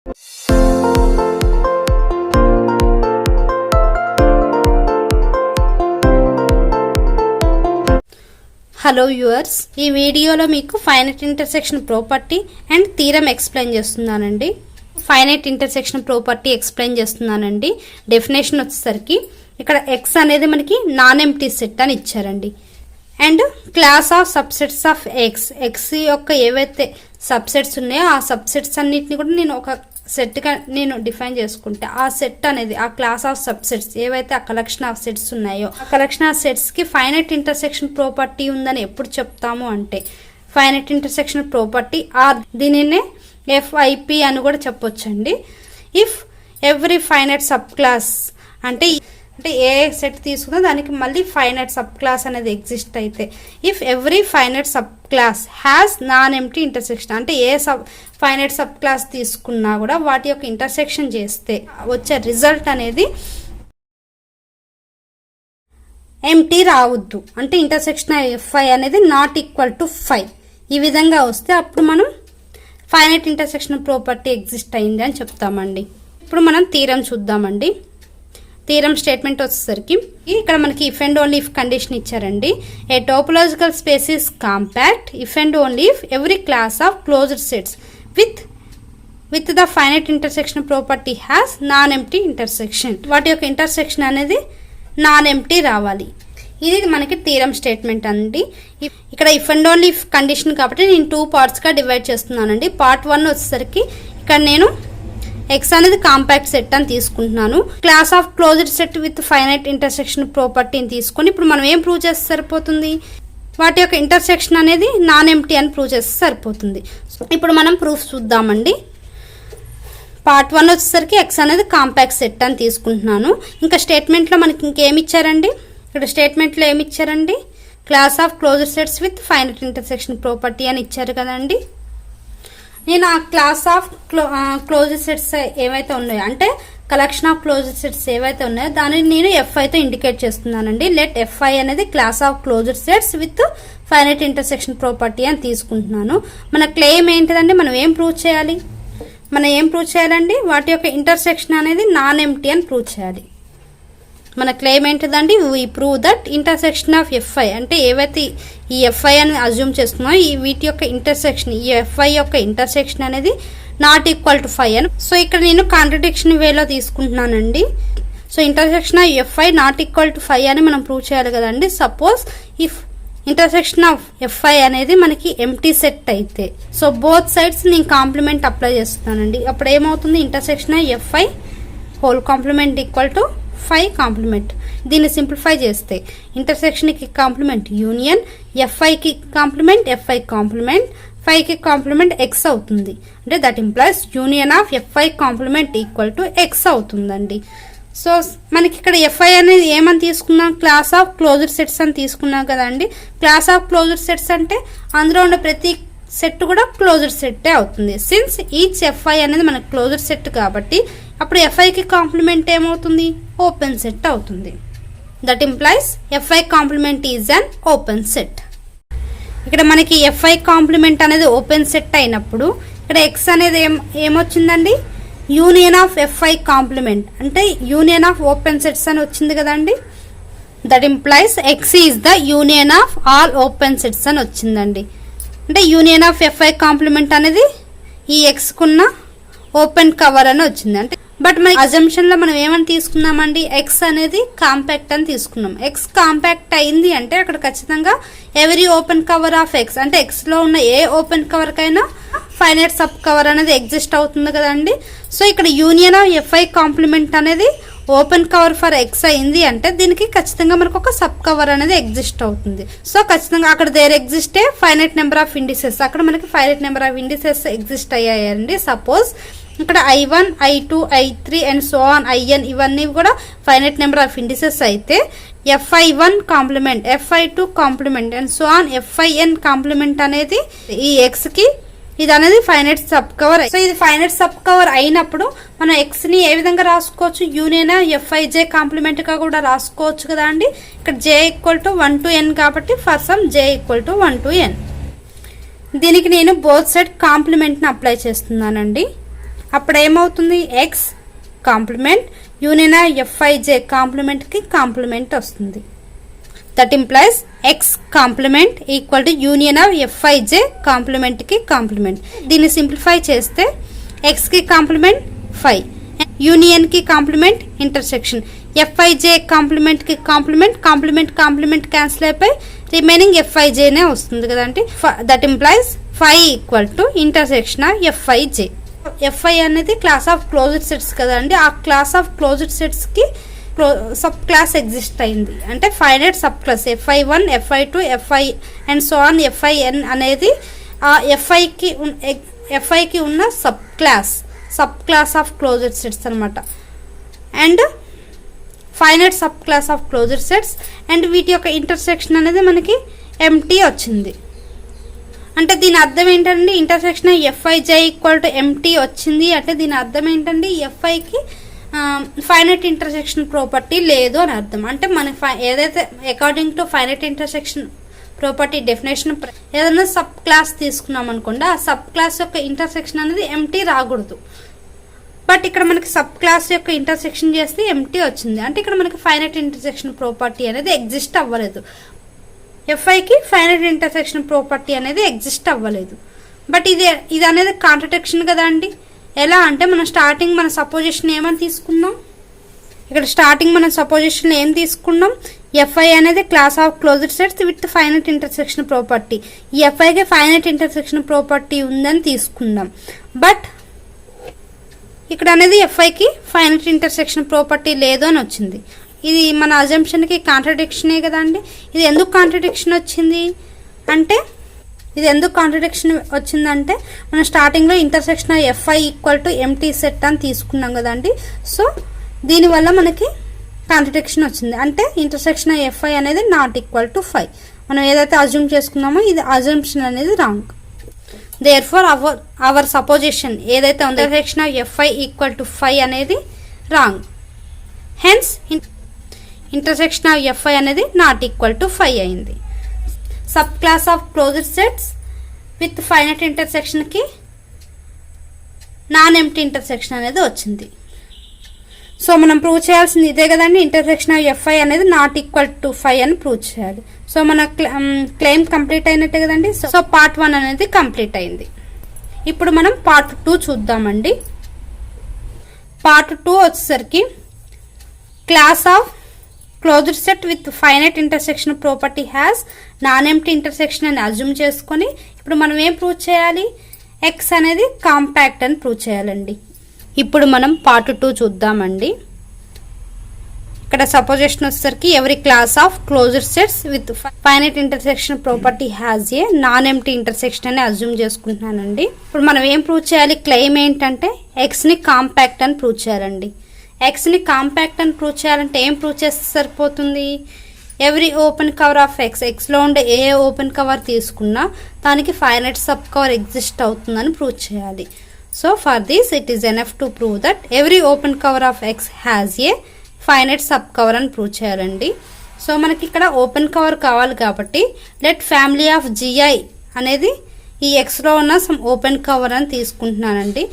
Hello viewers, ఈ వీడియోలో మీకు finite intersection property and theorem explain చేస్తున్నానండి. ఫైనైట్ ఇంటర్సెక్షన్ ప్రాపర్టీ ఎక్స్ప్లెయిన్ చేస్తున్నానండి. డెఫినేషన్ వచ్చేసరికి ఇక్కడ ఎక్స్ అనేది మనకి నాన్ ఎంప్టీ సెట్ అని ఇచ్చారండి. And class of subsets of X యొక్క ఏవైతే సబ్సెట్స్ ఉన్నాయో ఆ సబ్సెట్స్ అన్నిటిని కూడా నేను ఒక సెట్గా నేను డిఫైన్ చేసుకుంటే ఆ సెట్ అనేది ఆ క్లాస్ ఆఫ్ సబ్సెట్స్ ఏవైతే ఆ కలెక్షన్ ఆఫ్ సెట్స్ ఉన్నాయో ఆ కలెక్షన్ ఆఫ్ సెట్స్కి ఫైనైట్ ఇంటర్సెక్షన్ ప్రాపర్టీ ఉందని ఎప్పుడు చెప్తాము అంటే ఫైనైట్ ఇంటర్సెక్షన్ ప్రాపర్టీ ఆర్ దీనినే FIP అని కూడా చెప్పొచ్చండి. If every finite subclass అంటే ఏ సెట్ తీసుకున్నా దానికి మళ్ళీ ఫైనైట్ సబ్ క్లాస్ అనేది ఎగ్జిస్ట్ అయితే if every finite subclass has non empty intersection అంటే ఏ ఫైనైట్ సబ్ క్లాస్ తీసుకున్నా కూడా వాటి యొక్క ఇంటర్సెక్షన్ చేస్తే వచ్చే రిజల్ట్ అనేది ఎంప్టీ రావద్దు అంటే ఇంటర్సెక్షన్ FI అనేది నాట్ ఈక్వల్ టు 5 ఈ విధంగా వస్తే అప్పుడు మనం ఫైనైట్ ఇంటర్సెక్షన్ ప్రాపర్టీ ఎగ్జిస్ట్ అయింది అని చెప్తామండి. ఇప్పుడు మనం థీరం చూద్దామండి. థీరం స్టేట్మెంట్ వచ్చేసరికి ఇక్కడ మనకి if and only if condition ఇచ్చారండి. A topological space is compact if and only if every class of closed sets with the finite intersection property has non empty intersection. వాటి యొక్క intersection అనేది non empty రావాలి. ఇది మనకి theorem statement అండి. ఇక్కడ if and only if condition కాబట్టి నేను 2 పార్ట్స్గా డివైడ్ చేస్తున్నానండి. పార్ట్ 1 వచ్చేసరికి ఇక్కడ నేను ఎక్స్ అనేది కాంపాక్ట్ సెట్ అని తీసుకుంటున్నాను. Class of closed set with finite intersection ప్రాపర్టీని తీసుకొని ఇప్పుడు మనం ఏం ప్రూవ్ చేస్తే సరిపోతుంది, వాటి యొక్క ఇంటర్సెక్షన్ అనేది నాన్ ఎంప్టీ అని ప్రూవ్ చేస్తే సరిపోతుంది. ఇప్పుడు మనం ప్రూఫ్ చూద్దామండి. పార్ట్ 1 వచ్చేసరికి ఎక్స్ అనేది కాంపాక్ట్ సెట్ అని తీసుకుంటున్నాను. ఇంకా స్టేట్మెంట్లో మనకి ఇంకేమి ఇచ్చారండి, ఇక్కడ స్టేట్మెంట్లో ఏమి ఇచ్చారండి, class of closed sets with finite intersection property అని ఇచ్చారు కదండి. నేను ఆ క్లాస్ ఆఫ్ క్లోజ్డ్ సెట్స్ ఏవైతే ఉన్నాయో అంటే కలెక్షన్ ఆఫ్ క్లోజ్డ్ సెట్స్ ఏవైతే ఉన్నాయో దానిని నేను FIతో ఇండికేట్ చేస్తున్నానండి. లెట్ FI అనేది class of closed sets with finite intersection property అని తీసుకుంటున్నాను. మన క్లెయిమ్ ఏంటిదండి, మనం ఏం ప్రూవ్ చేయాలండి, వాటి యొక్క ఇంటర్సెక్షన్ అనేది నాన్ ఎంప్టీ అని ప్రూవ్ చేయాలి. మన క్లెయిమ్ ఏంటిదండి, we prove that intersection of FI అంటే ఏవైతే ఈ FI అని అజ్యూమ్ చేస్తున్నామో ఈ వీటి యొక్క ఇంటర్సెక్షన్ ఈ FI యొక్క ఇంటర్సెక్షన్ అనేది నాట్ ఈక్వల్ టు 5 అని. సో ఇక్కడ నేను కాంట్రడిక్షన్ వేలో తీసుకుంటున్నానండి. So intersection of FI not equal to 5 అని మనం ప్రూవ్ చేయాలి కదండి. Suppose if intersection of FI అనేది మనకి ఎంప్టీ సెట్ అయితే సో బోత్ సైడ్స్ నేను కాంప్లిమెంట్ అప్లై చేస్తున్నానండి. అప్పుడు ఏమవుతుంది, intersection of FI whole complement equal to 5 complement. దీన్ని సింప్లిఫై చేస్తే ఇంటర్సెక్షన్కి కాంప్లిమెంట్ యూనియన్, FIకి కాంప్లిమెంట్ FI కాంప్లిమెంట్, 5కి కాంప్లిమెంట్ X అవుతుంది. అంటే that implies union of FI complement equal to X అవుతుందండి. సో మనకి ఇక్కడ FI అనేది ఏమని తీసుకున్నాం, క్లాస్ ఆఫ్ క్లోజ్డ్ సెట్స్ అని తీసుకున్నాం కదండి. క్లాస్ ఆఫ్ క్లోజ్డ్ సెట్స్ అంటే అందులో ఉన్న ప్రతి సెట్ కూడా క్లోజ్డ్ సెట్టే అవుతుంది. సిన్స్ ఈచ్ FI అనేది మనకు క్లోజ్డ్ సెట్ కాబట్టి అప్పుడు FIకి కాంప్లిమెంట్ ఏమవుతుంది, ఓపెన్ సెట్ అవుతుంది. That implies FI complement is an open set. ఇక్కడ మనకి FI కాంప్లిమెంట్ అనేది ఓపెన్ సెట్ అయినప్పుడు ఇక్కడ X అనేది ఏమొచ్చిందండి, యూనియన్ ఆఫ్ FI కాంప్లిమెంట్ అంటే యూనియన్ ఆఫ్ ఓపెన్ సెట్స్ అని వచ్చింది కదండి. That implies X is the union of all open sets అని వచ్చిందండి. అంటే యూనియన్ ఆఫ్ FI కాంప్లిమెంట్ అనేది ఈ Xకున్న ఓపెన్ కవర్ అని వచ్చింది. అంటే బట్ మన అజంప్షన్ లో మనం ఏమని తీసుకున్నామండి, X అనేది కాంపాక్ట్ అని తీసుకున్నాం. X కాంపాక్ట్ అయింది అంటే అక్కడ ఖచ్చితంగా every open cover of X అంటే X లో ఉన్న ఏ ఓపెన్ కవర్ కైనా ఫైనైట్ సబ్ కవర్ అనేది ఎగ్జిస్ట్ అవుతుంది కదండి. సో ఇక్కడ యూనియన్ ఆఫ్ FI కాంప్లిమెంట్ అనేది ఓపెన్ కవర్ ఫర్ X అయింది అంటే దీనికి ఖచ్చితంగా మనకు ఒక సబ్ కవర్ అనేది ఎగ్జిస్ట్ అవుతుంది. సో ఖచ్చితంగా అక్కడ there exists finite number of indices, అక్కడ మనకి finite number of indices exist అయ్యాయండి. సపోజ్ ఇక్కడ I1 I2 I3 and so on IN ఇవన్నీ కూడా ఫైనైట్ నెంబర్ ఆఫ్ ఇండిసెస్ అయితే FI1 complement FI2 complement and so on FIN complement అనేది ఈ Xకి ఇది అనేది ఫైనైట్ సబ్ కవర్. సో ఇది ఫైనైట్ సబ్ కవర్ అయినప్పుడు మనం X ని ఏ విధంగా రాసుకోవచ్చు, యూనియన్ FIJ కాంప్లిమెంట్ గా కూడా రాసుకోవచ్చు కదా అండి. ఇక్కడ J equal to 1 to N కాబట్టి for some J equal to 1 to N. దీనికి నేను బోత్ సైడ్ కాంప్లిమెంట్ ని అప్లై చేస్తున్నానండి. అప్పుడు ఏమవుతుంది X complement union of FIJ కాంప్లిమెంట్కి కాంప్లిమెంట్ వస్తుంది. That implies X complement equal to union of FIJ కాంప్లిమెంట్కి కాంప్లిమెంట్. దీన్ని సింప్లిఫై చేస్తే ఎక్స్కి కాంప్లిమెంట్ 5, యూనియన్కి కాంప్లిమెంట్ ఇంటర్సెక్షన్, ఎఫ్ఐజే కాంప్లిమెంట్కి కాంప్లిమెంట్, కాంప్లిమెంట్ కాంప్లిమెంట్ క్యాన్సిల్ అయిపోయి రిమైనింగ్ ఎఫ్ఐజేనే వస్తుంది కదండి. That implies 5 equal to intersection of FIJ. FI అనేది క్లాస్ ఆఫ్ క్లోజ్డ్ సెట్స్ కదండి. ఆ క్లాస్ ఆఫ్ క్లోజ్డ్ సెట్స్కి సబ్ క్లాస్ ఎగ్జిస్ట్ అయింది, అంటే finite subclass FI1, FI2, FI and so on FIN అనేది ఆ ఎఫ్ఐకి ఉన్న subclass of closed sets అనమాట. And finite subclass of closed sets and వీటి యొక్క ఇంటర్సెక్షన్ అనేది మనకి ఎంటీ వచ్చింది. అంటే దీని అర్థం ఏంటండి, ఇంటర్సెక్షన్ ఎఫ్ఐజే ఈక్వల్ టు ఎంటీ వచ్చింది అంటే దీని అర్థం ఏంటండి, ఎఫ్ఐకి ఫైనైట్ ఇంటర్సెక్షన్ ప్రాపర్టీ లేదు అని అర్థం. అంటే మన ఏదైతే according to finite intersection property definition ఏదైనా సబ్ క్లాస్ తీసుకున్నాం అనుకోండి, ఆ సబ్ క్లాస్ యొక్క ఇంటర్సెక్షన్ అనేది ఎంటీ రాకూడదు. బట్ ఇక్కడ మనకి సబ్ క్లాస్ యొక్క ఇంటర్సెక్షన్ చేస్తే ఎంటీ వచ్చింది, అంటే ఇక్కడ మనకి ఫైనైట్ ఇంటర్సెక్షన్ ప్రాపర్టీ అనేది ఎగ్జిస్ట్ అవ్వలేదు. ఎఫ్ఐకి ఫైనైట్ ఇంటర్సెక్షన్ ప్రాపర్టీ అనేది ఎగ్జిస్ట్ అవ్వలేదు. బట్ ఇది అనేది కాంట్రడిక్షన్ కదా అండి. ఎలా అంటే మనం స్టార్టింగ్ మన సపోజిషన్ ఏమని తీసుకున్నాం, ఇక్కడ స్టార్టింగ్ మనం సపోజిషన్ ఏం తీసుకున్నాం, ఎఫ్ఐ అనేది class of closed sets with finite intersection property. ఈ ఎఫ్ఐకి ఫైనైట్ ఇంటర్సెక్షన్ ప్రాపర్టీ ఉందని తీసుకున్నాం. బట్ ఇక్కడ అనేది ఎఫ్ఐకి ఫైనైట్ ఇంటర్సెక్షన్ ప్రాపర్టీ లేదు అని వచ్చింది. ఇది మన అజంప్షన్కి కాంట్రడిక్షనే కదా అండి. ఇది ఎందుకు కాంట్రడిక్షన్ వచ్చింది అంటే మనం స్టార్టింగ్లో intersection F I equal to empty set అని తీసుకున్నాం కదండి. సో దీనివల్ల మనకి కాంట్రడిక్షన్ వచ్చింది, అంటే ఇంటర్సెక్షన్ ఎఫ్ఐ అనేది నాట్ ఈక్వల్ టు 5. మనం ఏదైతే అజ్యూమ్ చేసుకున్నామో ఇది అజంప్షన్ అనేది రాంగ్. దేర్ఫోర్ అవర్ సపోజిషన్ ఏదైతే ఉందో ఇంటర్సెక్షన్ ఎఫ్ఐ ఈక్వల్ టు 5 అనేది wrong. Hence intersection of FI అనేది నాట్ ఈక్వల్ టు 5 అయింది. Subclass of closed sets with finite ఇంటర్సెక్షన్కి నాన్ ఎంప్టీ ఇంటర్సెక్షన్ అనేది వచ్చింది. సో మనం ప్రూవ్ చేయాల్సింది ఇదే కదండి, ఇంటర్సెక్షన్ ఆఫ్ ఎఫ్ఐ అనేది నాట్ ఈక్వల్ టు 5 అని ప్రూవ్ చేయాలి. సో మన క్లెయిమ్ కంప్లీట్ అయినట్టే కదండి. సో పార్ట్ 1 అనేది కంప్లీట్ అయింది. ఇప్పుడు మనం పార్ట్ 2 చూద్దామండి. పార్ట్ 2 వచ్చేసరికి class of closed set with finite intersection property has non empty intersection అని అజ్యూమ్ చేసుకొని ఇప్పుడు మనం ఏం ప్రూవ్ చేయాలి, ఎక్స్ అనేది కాంపాక్ట్ అని ప్రూవ్ చేయాలండి. ఇప్పుడు మనం పార్ట్ 2 చూద్దామండి. ఇక్కడ సపోజిషన్ వచ్చేసరికి ఎవరి class of closed sets with finite intersection property has a non empty intersection అని అజ్యూమ్ చేసుకుంటున్నానండి. ఇప్పుడు మనం ఏం ప్రూవ్ చేయాలి, క్లెయిమ్ ఏంటంటే ఎక్స్ని కాంపాక్ట్ అని ప్రూవ్ చేయాలండి. ఎక్స్ని కాంపాక్ట్ అని ప్రూవ్ చేయాలంటే ఏం ప్రూవ్ చేస్తే సరిపోతుంది, ఎవ్రీ ఓపెన్ కవర్ ఆఫ్ ఎక్స్లో ఉండే ఏ ఓపెన్ కవర్ తీసుకున్నా దానికి ఫైనైట్ సబ్ కవర్ ఎగ్జిస్ట్ అవుతుందని ప్రూవ్ చేయాలి. So for this it is enough to prove that every open cover of X has a finite sub cover అని prove చేయాలండి. So మనకి ఇక్కడ ఓపెన్ కవర్ కావాలి కాబట్టి లెట్ ఫ్యామిలీ ఆఫ్ జిఐ అనేది ఈ ఎక్స్లో ఉన్న సమ్ ఓపెన్ కవర్ అని తీసుకుంటున్నానండి.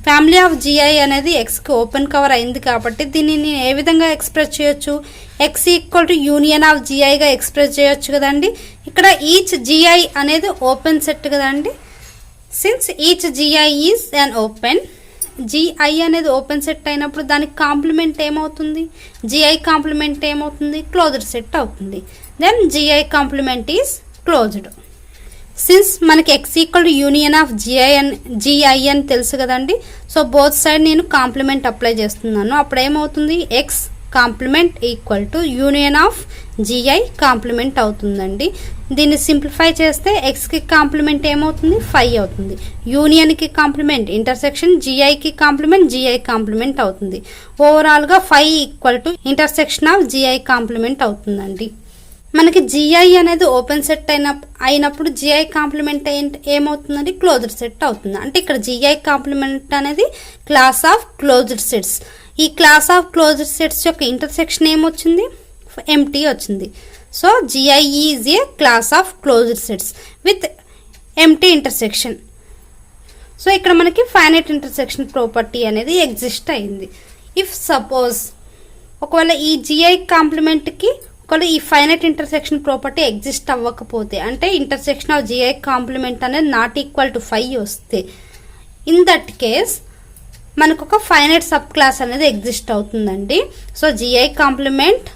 ఫ్యామిలీ ఆఫ్ జిఐ అనేది ఎక్స్కి ఓపెన్ కవర్ అయింది కాబట్టి దీన్ని నేను ఏ విధంగా ఎక్స్ప్రెస్ చేయొచ్చు, x equal to union of జిఐగా ఎక్స్ప్రెస్ చేయొచ్చు కదండి. ఇక్కడ ఈచ్ జిఐ అనేది ఓపెన్ సెట్ కదండి. Since each GI is an open, GI అనేది ఓపెన్ సెట్ అయినప్పుడు దానికి కాంప్లిమెంట్ ఏమవుతుంది, జిఐ కాంప్లిమెంట్ ఏమవుతుంది, క్లోజ్డ్ సెట్ అవుతుంది. Then GI complement is closed. Since మనకి x equal to union of GI అని తెలుసు కదండి. సో బోత్ సైడ్ నేను కాంప్లిమెంట్ అప్లై చేస్తున్నాను. అప్పుడు ఏమవుతుంది, X complement equal to union of GI complement అవుతుందండి. దీన్ని సింప్లిఫై చేస్తే ఎక్స్కి కాంప్లిమెంట్ ఏమవుతుంది, 5 అవుతుంది. యూనియన్కి కాంప్లిమెంట్ ఇంటర్సెక్షన్, జిఐకి కాంప్లిమెంట్ జిఐ కాంప్లిమెంట్ అవుతుంది. ఓవరాల్గా 5 equal to intersection of GI complement అవుతుందండి. మనకి జిఐ అనేది ఓపెన్ సెట్ అయినప్పుడు జిఐ కాంప్లిమెంట్ ఏమవుతుందండి, క్లోజ్డ్ సెట్ అవుతుంది. అంటే ఇక్కడ జిఐ కాంప్లిమెంట్ అనేది క్లాస్ ఆఫ్ క్లోజ్డ్ సెట్స్. ఈ క్లాస్ ఆఫ్ క్లోజ్డ్ సెట్స్ యొక్క ఇంటర్సెక్షన్ ఏమొచ్చింది, ఎంటీ వచ్చింది. So GI is a class of closed sets with empty intersection. So ఇక్కడ మనకి ఫైనైట్ ఇంటర్సెక్షన్ ప్రాపర్టీ అనేది ఎగ్జిస్ట్ అయింది. ఇఫ్ సపోజ్ ఒకవేళ ఈ జిఐ కాంప్లిమెంట్కి ఒకవేళ ఈ ఫైనైట్ ఇంటర్సెక్షన్ ప్రాపర్టీ ఎగ్జిస్ట్ అవ్వకపోతే, అంటే ఇంటర్సెక్షన్ ఆఫ్ జిఐ కాంప్లిమెంట్ అనేది నాట్ ఈక్వల్ టు 5 వస్తే, ఇన్ దట్ కేస్ మనకు ఒక ఫైనైట్ సబ్ క్లాస్ అనేది ఎగ్జిస్ట్ అవుతుందండి. So GI complement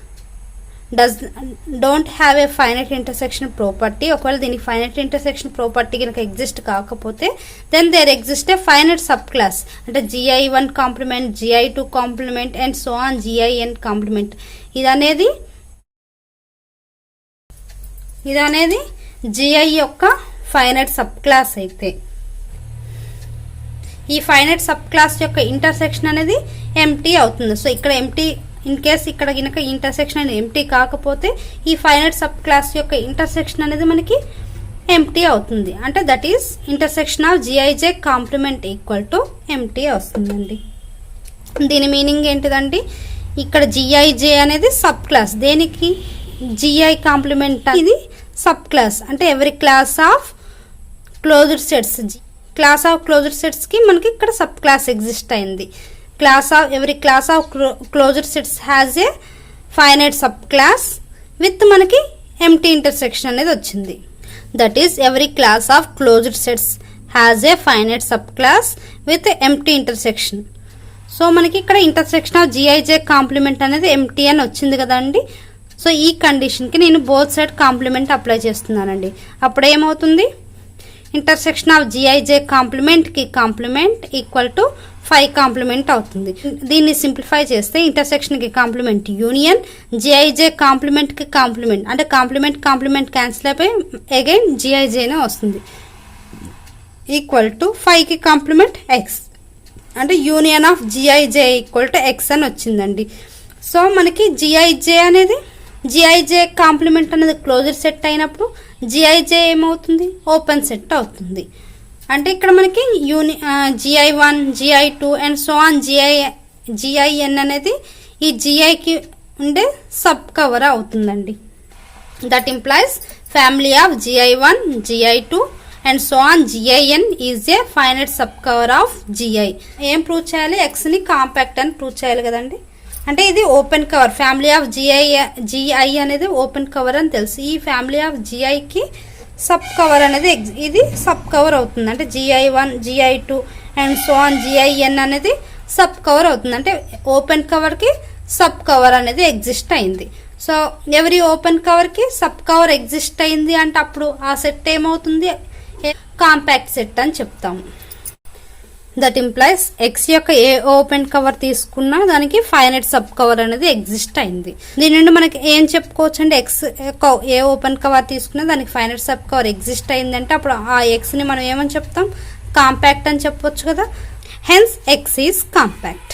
don't have a finite intersection property. ఒకవేళ దీనికి ఫైనైట్ ఇంటర్సెక్షన్ ప్రాపర్టీ కనుక ఎగ్జిస్ట్ కాకపోతే then there exist a finite subclass, అంటే GI1 complement, GI2 complement and so on GIN complement. ఇదనేది GI యొక్క finite subclass అయితే, ఈ finite subclass యొక్క ఇంటర్సెక్షన్ అనేది ఎంటీ అవుతుంది. సో ఇక్కడ ఎంటీ, ఇన్ కేస్ ఇక్కడ కనుక ఇంటర్సెక్షన్ అనేది ఎంటీ కాకపోతే ఈ ఫైనైట్ సబ్ క్లాస్ యొక్క ఇంటర్సెక్షన్ అనేది మనకి ఎంటీ అవుతుంది. అంటే that is intersection of GIJ complement equal to empty వస్తుందండి. దీని మీనింగ్ ఏంటిదండి, ఇక్కడ GIJ అనేది సబ్ క్లాస్, దేనికి GI కాంప్లిమెంట్ ఇది సబ్ క్లాస్, అంటే ఎవరి class of closed sets, class of closed sets కి మనకి ఇక్కడ సబ్ క్లాస్ ఎగ్జిస్ట్ అయింది. every class of closed sets has a finite subclass with మనకి empty intersection అనేది వచ్చింది. That is every class of closed sets has a finite subclass with empty intersection. So మనకి ఇక్కడ intersection of GIJ complement అనేది empty అని వచ్చింది కదండి. So ఈ కండిషన్కి నేను బోత్ సైడ్ కాంప్లిమెంట్ అప్లై చేస్తున్నానండి. అప్పుడు ఏమవుతుంది, ఇంటర్సెక్షన్ ఆఫ్ GIJ కాంప్లిమెంట్కి కాంప్లిమెంట్ ఈక్వల్ టు 5 కాంప్లిమెంట్ అవుతుంది. దీన్ని సింప్లిఫై చేస్తే ఇంటర్సెక్షన్కి కాంప్లిమెంట్ యూనియన్, GIJ కాంప్లిమెంట్కి కాంప్లిమెంట్, అంటే కాంప్లిమెంట్ క్యాన్సిల్ అయిపోయి అగైన్ GIJనే వస్తుంది, ఈక్వల్ టు 5కి కాంప్లిమెంట్ X, అంటే union of GIJ equal to X అని వచ్చిందండి. సో మనకి GIJ కాంప్లిమెంట్ అనేది క్లోజ్డ్ సెట్ అయినప్పుడు GIJ ఏమవుతుంది, ఓపెన్ సెట్ అవుతుంది. అంటే ఇక్కడ మనకి GI1, GI2 and so on GIN అనేది ఈ GIకి ఉండే సబ్ కవర్ అవుతుందండి. That implies family of GI1, GI2 and so on GIN is a finite sub cover of GI. ఏం ప్రూవ్ చేయాలి, Xని కాంపాక్ట్ అని ప్రూవ్ చేయాలి కదండి. అంటే ఇది open cover, family of GI అనేది ఓపెన్ కవర్ అని తెలుసు. ఈ ఫ్యామిలీ ఆఫ్ GIకి సబ్ కవర్ అనేది ఇది సబ్ కవర్ అవుతుంది, అంటే GI1, GI2 and so on GIN అనేది సబ్ కవర్ అవుతుంది. అంటే ఓపెన్ కవర్కి సబ్ కవర్ అనేది ఎగ్జిస్ట్ అయింది. సో ఎవరి ఓపెన్ కవర్కి సబ్ కవర్ ఎగ్జిస్ట్ అయింది అంటే అప్పుడు ఆ సెట్ ఏమవుతుంది, కాంపాక్ట్ సెట్ అని చెప్తాము. దట్ ఇంప్లైస్ X యొక్క ఏ ఓపెన్ కవర్ తీసుకున్నా దానికి ఫైనైట్ సబ్ కవర్ అనేది ఎగ్జిస్ట్ అయింది. దీని నుండి మనకి ఏం చెప్పుకోవచ్చు అంటే X యొక్క ఏ ఓపెన్ కవర్ తీసుకున్నా దానికి ఫైనైట్ సబ్ కవర్ ఎగ్జిస్ట్ అయిందంటే అప్పుడు ఆ Xని మనం ఏమని చెప్తాం, కాంపాక్ట్ అని చెప్పొచ్చు కదా. Hence X is compact.